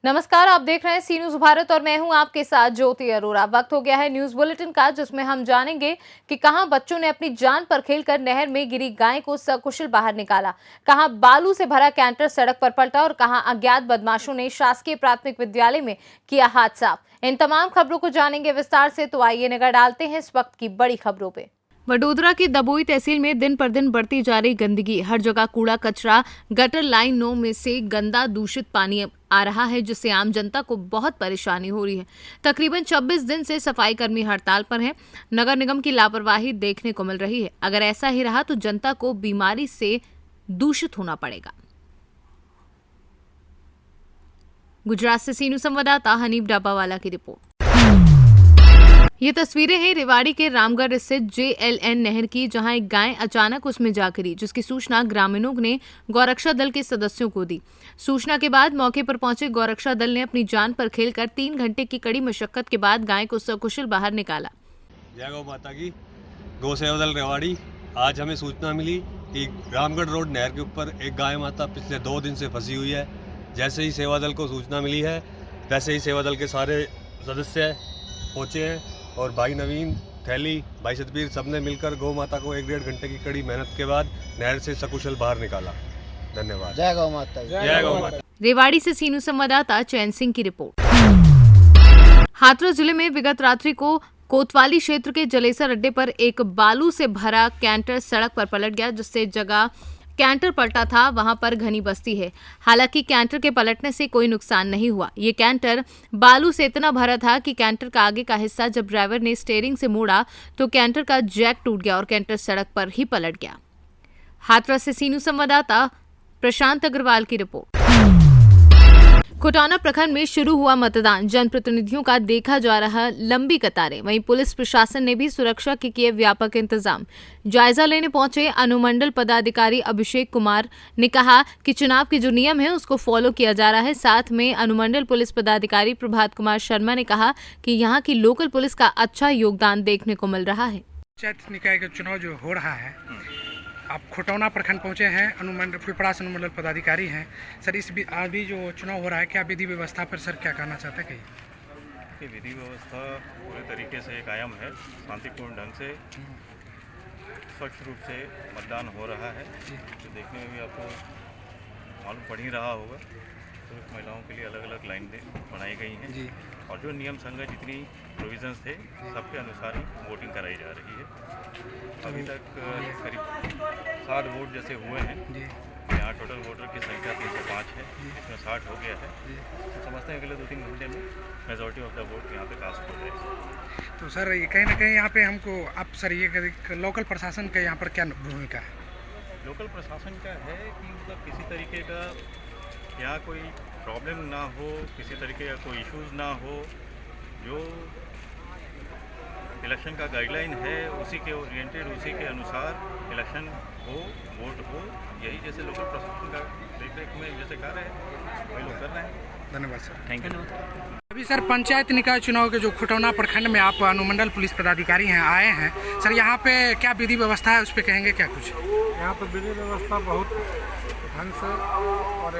नमस्कार, आप देख रहे हैं सी न्यूज भारत और मैं हूं आपके साथ ज्योति अरोरा। वक्त हो गया है न्यूज बुलेटिन का, जिसमें हम जानेंगे कि कहां बच्चों ने अपनी जान पर खेलकर नहर में गिरी गाय को सकुशल बाहर निकाला, कहां बालू से भरा कैंटर सड़क पर पलटा और कहां अज्ञात बदमाशों ने शासकीय प्राथमिक विद्यालय में किया हाथ साफ। इन तमाम खबरों को जानेंगे विस्तार से, तो आइए नजर डालते हैं इस वक्त की बड़ी खबरों पे। वडोदरा की दबोई तहसील में दिन पर दिन बढ़ती जा रही गंदगी, हर जगह कूड़ा कचरा, गटर लाइनों में से गंदा दूषित पानी आ रहा है, जिससे आम जनता को बहुत परेशानी हो रही है। तकरीबन 26 दिन से सफाई कर्मी हड़ताल पर हैं। नगर निगम की लापरवाही देखने को मिल रही है। अगर ऐसा ही रहा तो जनता को बीमारी से दूषित होना पड़ेगा। गुजरात से सीनू संवाददाता हनीफ डाबावाला की रिपोर्ट। ये तस्वीरें हैं रेवाड़ी के रामगढ़ स्थित JLN नहर की, जहां एक गाय अचानक उसमें जा गिरी, जिसकी सूचना ग्रामीणों ने गौरक्षा दल के सदस्यों को दी। सूचना के बाद मौके पर पहुंचे गौरक्षा दल ने अपनी जान पर खेलकर 3 घंटे की कड़ी मशक्कत के बाद गाय को सकुशल बाहर निकाला। जय गौ माता की। गौ सेवा दल रेवाड़ी। आज हमें सूचना मिली कि रामगढ़ रोड नहर के ऊपर एक गाय माता पिछले 2 दिन से फंसी हुई है। जैसे ही सेवा दल को सूचना मिली है, वैसे ही सेवा दल के सारे सदस्य पहुँचे हैं और भाई नवीन, थैली, भाई सतबीर सबने मिलकर गौ माता को 1-1.5 घंटे की कड़ी मेहनत के बाद नहर से सकुशल बाहर निकाला। धन्यवाद। जय गौ माता। जय गौ माता। रेवाड़ी से सीनू संवाददाता चैन सिंह की रिपोर्ट। हाथरस जिले में विगत रात्रि को कोतवाली क्षेत्र के जलेसर अड्डे पर एक बालू से भरा कैंटर सड़क पर पलट गया, जिससे जगह कैंटर पलटा था वहां पर घनी बस्ती है। हालांकि कैंटर के पलटने से कोई नुकसान नहीं हुआ। ये कैंटर बालू से इतना भरा था कि कैंटर का आगे का हिस्सा जब ड्राइवर ने स्टीयरिंग से मोड़ा तो कैंटर का जैक टूट गया और कैंटर सड़क पर ही पलट गया। हाथरस से सीनू संवाददाता प्रशांत अग्रवाल की रिपोर्ट। कोटाना प्रखंड में शुरू हुआ मतदान, जनप्रतिनिधियों का देखा जा रहा लंबी कतारें। वहीं पुलिस प्रशासन ने भी सुरक्षा के किए व्यापक इंतजाम। जायजा लेने पहुंचे अनुमंडल पदाधिकारी अभिषेक कुमार ने कहा कि चुनाव के जो नियम है उसको फॉलो किया जा रहा है। साथ में अनुमंडल पुलिस पदाधिकारी प्रभात कुमार शर्मा ने कहा कि यहाँ की लोकल पुलिस का अच्छा योगदान देखने को मिल रहा है। पंचायत निकाय का चुनाव जो हो रहा है, आप खोटौना प्रखंड पहुंचे हैं, अनुमंडल फुलपरास अनुमंडल पदाधिकारी हैं। सर, इस आज भी जो चुनाव हो रहा है, क्या विधि व्यवस्था पर सर क्या कहना चाहते हैं? कि विधि व्यवस्था पूरे तरीके से कायम है, शांतिपूर्ण ढंग से स्वच्छ रूप से मतदान हो रहा है। तो देखने में भी आपको मालूम पड़ ही रहा होगा। तो महिलाओं के लिए अलग अलग लाइन बनाई गई हैं जी। और जो नियम संगत जितनी प्रोविजंस थे सबके अनुसार ही वोटिंग कराई जा रही है। अभी तक करीब 60 वोट जैसे हुए हैं जी। यहाँ टोटल वोटर की संख्या 305 है, इसमें 60 हो गया है। तो समझते हैं अगले 2-3 घंटे में मेजॉरिटी ऑफ द वोट यहाँ पे कास्ट हो जाएगी। तो सर, ये कहीं ना कहीं यहाँ पे हमको अब सर ये लोकल प्रशासन का यहाँ पर क्या भूमिका है? लोकल प्रशासन का है कि मतलब किसी तरीके का यहाँ कोई प्रॉब्लम ना हो, किसी तरीके का कोई इश्यूज़ ना हो। जो इलेक्शन का गाइडलाइन है उसी के ओरिएंटेड, उसी के अनुसार इलेक्शन हो, वोट हो। यही जैसे लोकल प्रशासन का देख में जैसे कर रहे हैं वही लोग कर रहे हैं। धन्यवाद सर। Thank you. अभी सर पंचायत निकाय चुनाव के जो खोटौना प्रखंड में आप अनुमंडल पुलिस पदाधिकारी हैं, आए हैं सर, यहाँ पे क्या विधि व्यवस्था है, उस पर कहेंगे क्या कुछ? यहाँ पर विधि व्यवस्था बहुत ढंग से और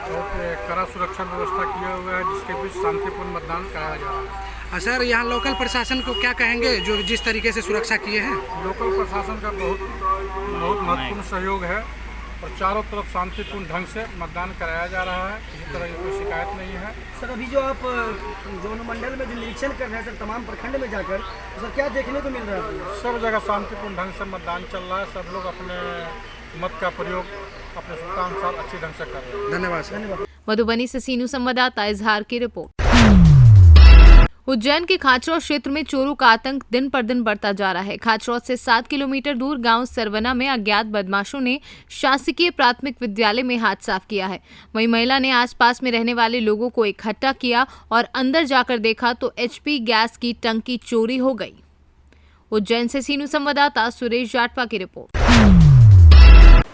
बहुत कड़ा सुरक्षा व्यवस्था किया हुआ है, जिसके बीच शांतिपूर्ण मतदान कराया जा रहा है। सर, यहाँ लोकल प्रशासन को क्या कहेंगे जो जिस तरीके से सुरक्षा किए हैं? लोकल प्रशासन का बहुत महत्वपूर्ण सहयोग है और चारों तरफ शांतिपूर्ण ढंग से मतदान कराया जा रहा है। किसी तरह की कोई शिकायत नहीं है। सर, अभी जो आप जो अनुमंडल में जो निरीक्षण कर रहे हैं सर, तमाम प्रखंड में जाकर, तो सर क्या देखने को मिल रहा है? सब जगह शांतिपूर्ण ढंग से मतदान चल रहा है। सब लोग अपने मत का प्रयोग अपने सुविधानुसार अच्छी ढंग से कर रहे हैं। धन्यवाद सर। धन्यवाद। मधुबनी से सीनू संवाददाता इजहार की रिपोर्ट। उज्जैन के खाचरौद क्षेत्र में चोरों का आतंक दिन पर दिन बढ़ता जा रहा है। खाचरौद से 7 किलोमीटर दूर गांव सरवना में अज्ञात बदमाशों ने शासकीय प्राथमिक विद्यालय में हाथ साफ किया है। वहीं महिला ने आसपास में रहने वाले लोगों को इकट्ठा किया और अंदर जाकर देखा तो HP गैस की टंकी चोरी हो गई। उज्जैन से सीनू संवाददाता सुरेश जाटवा की रिपोर्ट।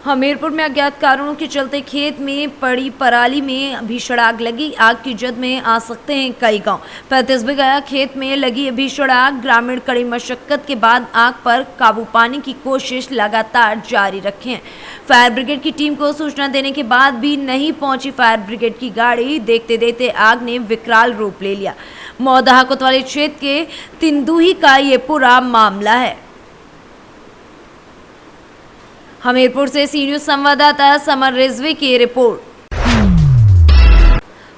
हमीरपुर में अज्ञात कारणों के चलते खेत में पड़ी पराली में भीषण आग लगी। आग की जद में आ सकते हैं कई गांव। 35 बीघा खेत में लगी भीषण आग। ग्रामीण कड़ी मशक्कत के बाद आग पर काबू पाने की कोशिश लगातार जारी रखे हैं। फायर ब्रिगेड की टीम को सूचना देने के बाद भी नहीं पहुंची फायर ब्रिगेड की गाड़ी। देखते देखते आग ने विकराल रूप ले लिया। मौदाहा कोतवाली क्षेत्र के तिंदुही का ये पूरा मामला है। हमीरपुर से सी न्यूज संवाददाता समर रिजवी की रिपोर्ट।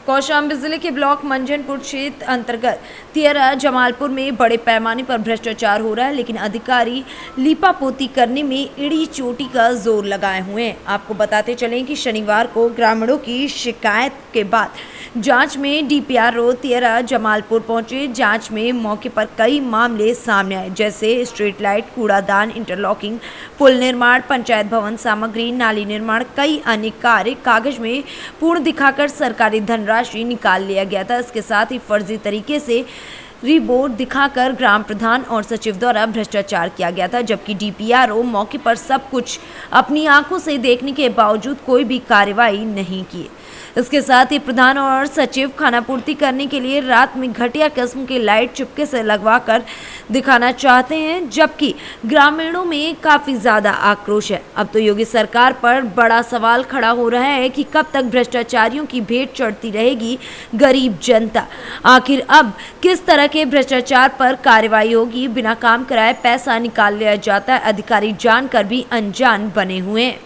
कौशाम्बी जिले के ब्लॉक मंजनपुर क्षेत्र अंतर्गत तियरा जमालपुर में बड़े पैमाने पर भ्रष्टाचार हो रहा है, लेकिन अधिकारी लीपापोती करने में एड़ी चोटी का जोर लगाए हुए हैं। आपको बताते चलें कि शनिवार को ग्रामीणों की शिकायत के बाद जांच में डीपीआरओ तियरा जमालपुर पहुंचे। जांच में मौके पर कई मामले सामने आए, जैसे स्ट्रीट लाइट, कूड़ादान, इंटरलॉकिंग, पुल निर्माण, पंचायत भवन सामग्री, नाली निर्माण, कई अन्य कार्य कागज में पूर्ण दिखाकर सरकारी धनराशि निकाल लिया गया था। इसके साथ ही फर्जी तरीके से रिपोर्ट दिखाकर ग्राम प्रधान और सचिव द्वारा भ्रष्टाचार किया गया था, जबकि डीपीआरओ मौके पर सब कुछ अपनी आंखों से देखने के बावजूद कोई भी कार्रवाई नहीं की। इसके साथ ही प्रधान और सचिव खानापूर्ति करने के लिए रात में घटिया किस्म की लाइट चुपके से लगवाकर दिखाना चाहते हैं, जबकि ग्रामीणों में काफी ज्यादा आक्रोश है। अब तो योगी सरकार पर बड़ा सवाल खड़ा हो रहा है कि कब तक भ्रष्टाचारियों की भेंट चढ़ती रहेगी गरीब जनता। आखिर अब किस तरह के भ्रष्टाचार पर कार्रवाई होगी? बिना काम कराए पैसा निकाल लिया जाता है। अधिकारी जानकर भी अनजान बने हुए हैं।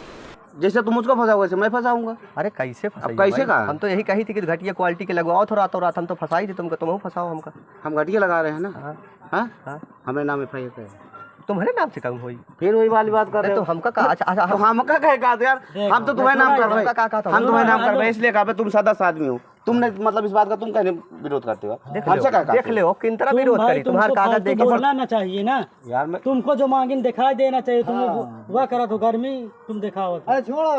जैसे तुम उसको फंसाओ वैसे मैं फंसाऊंगा। अरे कैसे फंसाई? अब कैसे कहा? हम तो यही कही थी कि घटिया क्वालिटी के लगवाओ तो रात हम तो फंसाई थी तुमको, तुम फंसाओ हमका। हम घटिया लगा रहे हैं ना। हाँ हाँ हमें नाम एफ आई आर तुम्हारे नाम से कम हुई, फिर वही वाली बात कर रहे तो हो। हमका कहा। अच्छा तो हमका कहा यार, हम तो तुम्हारे नाम कर रहे हैं। हम तुम्हारे नाम कर रहे हैं इसलिए कहा तुम सदस्य आदमी हो। तुमने मतलब इस बात का तुम कहने विरोध करते हो? हमसे क्या देख लो किन तरह विरोध करी। तुम्हारा कागज देखो, बोलना ना चाहिए ना यार। मैं तुमको जो मांगिन दिखाई देना चाहिए। तुम वह करा तो गर्मी तुम दिखाओ। अरे छोड़ो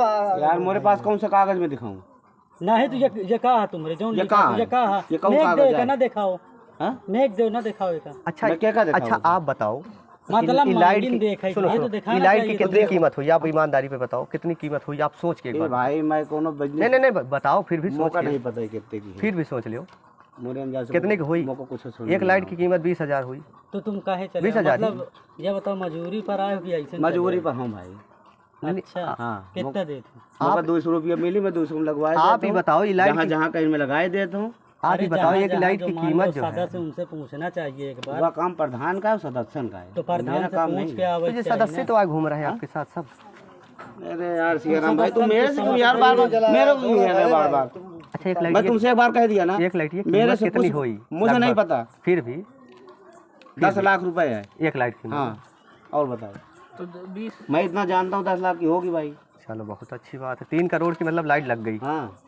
यार, मेरे पास कौन सा कागज में दिखाऊं? नहीं तो ये कहा तुमरे जो ये कहा ना दिखाओ। मेघ दे ना दिखाओ। अच्छा मैं क्या दिखाऊं? अच्छा आप बताओ, मतलब लाइट की देखा सुनो लाइट की कितनी कीमत हुई? आप ईमानदारी पे बताओ कितनी कीमत हुई? आप सोच के एक बार। भाई मैं कोनो नहीं बताओ, फिर भी सोच नहीं पता है कितने की। फिर भी सोच लियो मोरे कितने की हुई। एक लाइट की कीमत 20,000 हुई। तो तुम काहे चले? 20,000 मतलब ये बताओ मजदूरी पर आए हो कि ऐसे? मजबूरी पर हूँ भाई। अच्छा हाँ कितना देते? आप 200 रुपया मिली, मैं 200 में लगवाए। आप ही बताओ, जहाँ जहाँ कहीं में लगाए देता हूँ। आप ही बताओ एक लाइट की कीमत जो है, सदस्य उनसे पूछना चाहिए एक बार। वह काम प्रधान का है, सदस्य का है। तो प्रधान से पूछ के तो आवे। ये सदस्य तो आए घूम रहे हैं आपके साथ सब। अरे यार सियाराम भाई, तुम मेरे से क्यों यार बार बार मेरे को क्यों यार बार बार? अच्छा एक लाइट मैं तुमसे एक बार कह दिया ना। एक लाइट मेरे से कितनी हुई मुझे नहीं पता। फिर भी 10 लाख रुपए है एक लाइट की। हाँ और बताओ। तो 20 मैं इतना जानता हूँ 10 लाख की होगी भाई। चलो बहुत अच्छी बात है। 3 करोड़ की मतलब लाइट लग गई। हाँ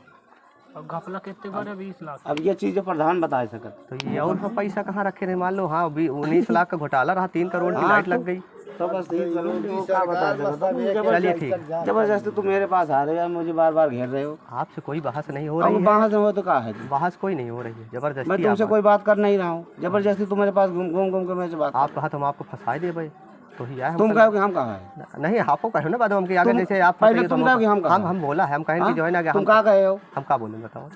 अब घपला कितने बार 20 लाख। अब ये चीज प्रधान बता सकते। तो ये और पैसा कहाँ रखे रहे? मान लो हाँ 19 लाख का घोटाला रहा, 3 करोड़ की लाइट लग गई। तो बस 3 करोड़ वो क्या बता सकते? चलिए ठीक, जबरदस्ती तुम मेरे पास आ रहे हो, मुझे बार बार घेर रहे हो। आपसे कोई बहस नहीं हो रही अब है। बहस हो तो कहा है? बहस कोई नहीं हो रही है, जबरदस्ती। मैं तुमसे कोई बात कर नहीं रहा हूँ। जबरदस्ती तुम मेरे पास घूम घूम के मेरे से बात। आप कहा तुम आपको फंसाए दे भाई, तो ही आए। तुम कहो कि हम कहा है? नहीं आपको कहो ना बाद में हमके आगे जैसे आप पहले तुम कहो कि हम बोला है, हम कहेंगे जो है ना तुम कहा गए हो? हम क्या बोलें बताओ?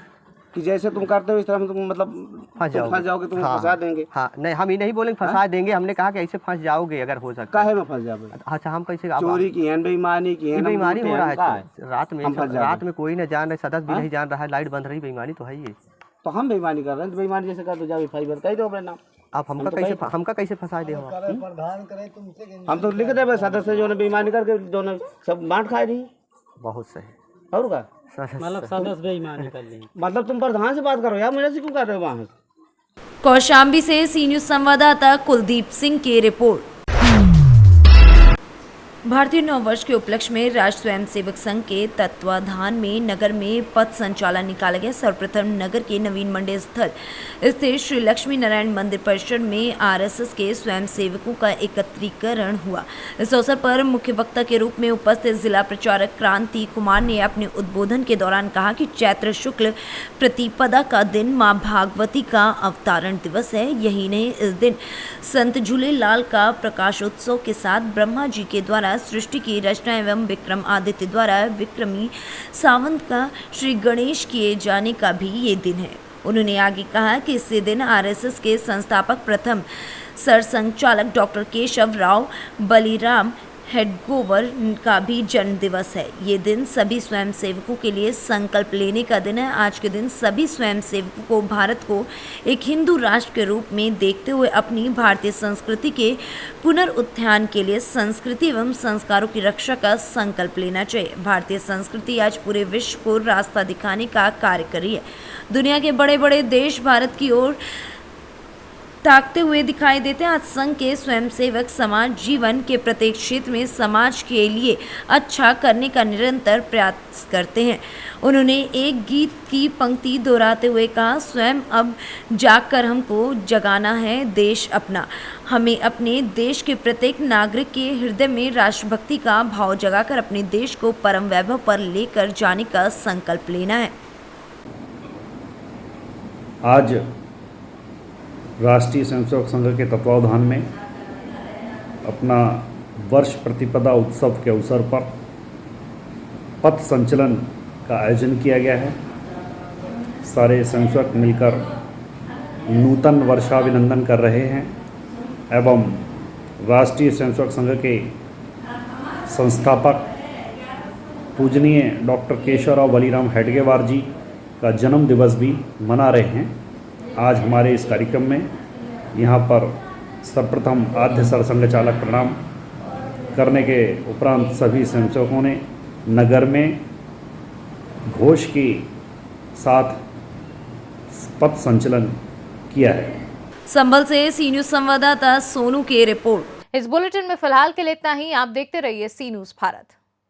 कि जैसे तुम करते हो इस तरह तुम मतलब फंस जाओगे, तुम फंसा देंगे। हाँ नहीं हम ही नहीं बोलेंगे फंसा देंगे, हमने कहा कि ऐसे फंस जाओगे अगर हो सकता है। काहे में फंस जाओगे? अच्छा हम कैसे? चोरी की है, बेईमानी की है, बेईमानी हो रहा है रात में कोई न जान रहा, सदस्य भी नहीं जान रहा है, लाइट बंद रही, बेईमानी तो है ही। तो हम बेईमानी कर रहे हैं, तो बेईमानी जैसे कर दो जाओ फाइबर कह दो अपने नाम। आप हमका कैसे फंसा दे? हम तो लिख दे सदस्य जो ने बेईमानी करके जो ने सब बांट खाए रही। बहुत सही। और का मतलब सदस्य बेईमानी कर लेंगे। मतलब तुम प्रधान से बात करो यार, मुझे से क्यों कर रहे हो वहाँ? कौशाम्बी से सी न्यूज संवाददाता कुलदीप सिंह की रिपोर्ट। भारतीय नववर्ष के उपलक्ष्य में राष्ट्र स्वयं सेवक संघ के तत्वाधान में नगर में पथ संचालन निकाला गया। सर्वप्रथम नगर के नवीन मंडे स्थल स्थित श्री लक्ष्मी नारायण मंदिर परिसर में आरएसएस के स्वयं सेवकों का एकत्रीकरण हुआ। इस अवसर पर मुख्य वक्ता के रूप में उपस्थित जिला प्रचारक क्रांति कुमार ने अपने उद्बोधन के दौरान कहा कि चैत्र शुक्ल प्रतिपदा का दिन मां भागवती का अवतारण दिवस है। यही नहीं, इस दिन संत झूलेलाल का प्रकाशोत्सव के साथ ब्रह्मा जी के द्वारा सृष्टि की रचना एवं विक्रम आदित्य द्वारा विक्रमी सावंत का श्री गणेश किए जाने का भी ये दिन है। उन्होंने आगे कहा कि इसी दिन आरएसएस के संस्थापक प्रथम सरसंघचालक डॉक्टर केशव राव बलिराम हेडगोवर का भी जन्म दिवस है। ये दिन सभी स्वयंसेवकों के लिए संकल्प लेने का दिन है। आज के दिन सभी स्वयंसेवकों को भारत को एक हिंदू राष्ट्र के रूप में देखते हुए अपनी भारतीय संस्कृति के पुनरुत्थान के लिए संस्कृति एवं संस्कारों की रक्षा का संकल्प लेना चाहिए। भारतीय संस्कृति आज पूरे विश्व को रास्ता दिखाने का कार्य कर रही है। दुनिया के बड़े बड़े देश भारत की ओर ताकते हुए दिखाई देते हैं। आज संघ के स्वयंसेवक समाज जीवन के प्रत्येक क्षेत्र में समाज के लिए अच्छा करने का निरंतर प्रयास करते हैं। उन्होंने एक गीत की पंक्ति दोहराते हुए कहा, स्वयं अब जाकर हमको जगाना है देश अपना। हमें अपने देश के प्रत्येक नागरिक के हृदय में राष्ट्रभक्ति का भाव जगाकर अपने देश को परम वैभव पर लेकर जाने का संकल्प लेना है। आज राष्ट्रीय स्वयंसेवक संघ के तत्वावधान में अपना वर्ष प्रतिपदा उत्सव के अवसर पर पथ संचलन का आयोजन किया गया है। सारे स्वयंसेवक मिलकर नूतन वर्षाभिनंदन कर रहे हैं एवं राष्ट्रीय स्वयंसेवक संघ के संस्थापक पूजनीय डॉक्टर केशवराव बलिराम हेडगेवार जी का जन्म दिवस भी मना रहे हैं। आज हमारे इस कार्यक्रम में यहाँ पर सर्वप्रथम आद्य सरसंघचालक प्रणाम करने के उपरांत सभी स्वयंसेवकों ने नगर में घोष के साथ पथ संचलन किया है। संभल से सी न्यूज़ संवाददाता सोनू की रिपोर्ट। इस बुलेटिन में फिलहाल के लिए इतना ही। आप देखते रहिए सी न्यूज़ भारत।